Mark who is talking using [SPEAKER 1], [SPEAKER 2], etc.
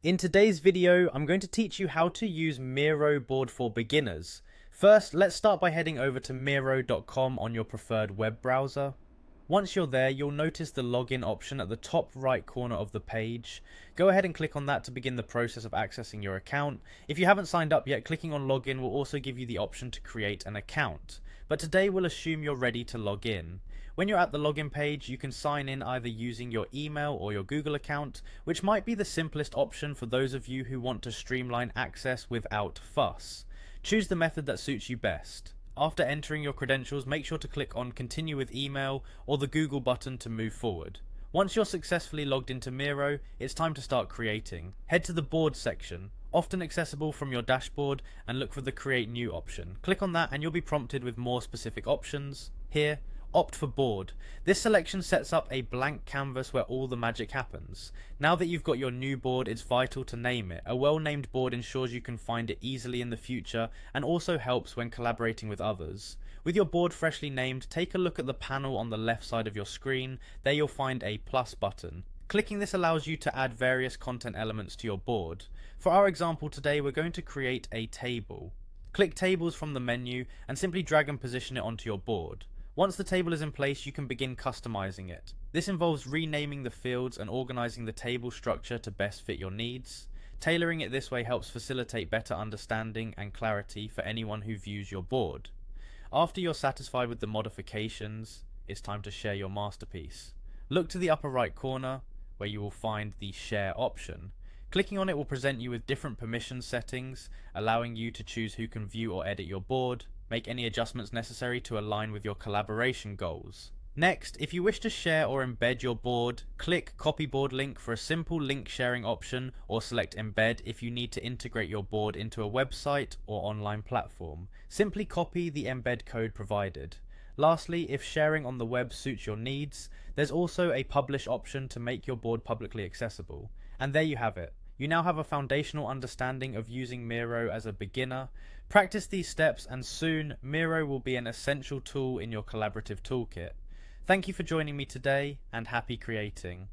[SPEAKER 1] In today's video, I'm going to teach you how to use Miro board for beginners. First, let's start by heading over to Miro.com on your preferred web browser. Once you're there, you'll notice the login option at the top right corner of the page. Go ahead and click on that to begin the process of accessing your account. If you haven't signed up yet, clicking on login will also give you the option to create an account. But today we'll assume you're ready to log in. When you're at the login page, you can sign in either using your email or your Google account, which might be the simplest option for those of you who want to streamline access without fuss. Choose the method that suits you best. After entering your credentials, make sure to click on Continue with Email or the Google button to move forward. Once you're successfully logged into Miro, it's time to start creating. Head to the Board section, often accessible from your dashboard, and look for the Create New option. Click on that and you'll be prompted with more specific options. Here, opt for board. This selection sets up a blank canvas where all the magic happens. Now that you've got your new board, it's vital to name it. A well-named board ensures you can find it easily in the future and also helps when collaborating with others. With your board freshly named, take a look at the panel on the left side of your screen. There you'll find a plus button. Clicking this allows you to add various content elements to your board. For our example today, we're going to create a table. Click Tables from the menu and simply drag and position it onto your board. Once the table is in place, you can begin customizing it. This involves renaming the fields and organizing the table structure to best fit your needs. Tailoring it this way helps facilitate better understanding and clarity for anyone who views your board. After you're satisfied with the modifications, it's time to share your masterpiece. Look to the upper right corner where you will find the Share option. Clicking on it will present you with different permission settings, allowing you to choose who can view or edit your board. Make any adjustments necessary to align with your collaboration goals. Next, if you wish to share or embed your board, click Copy Board Link for a simple link sharing option, or select Embed if you need to integrate your board into a website or online platform. Simply copy the embed code provided. Lastly, if sharing on the web suits your needs, there's also a Publish option to make your board publicly accessible. And there you have it. You now have a foundational understanding of using Miro as a beginner. Practice these steps and soon Miro will be an essential tool in your collaborative toolkit. Thank you for joining me today and happy creating.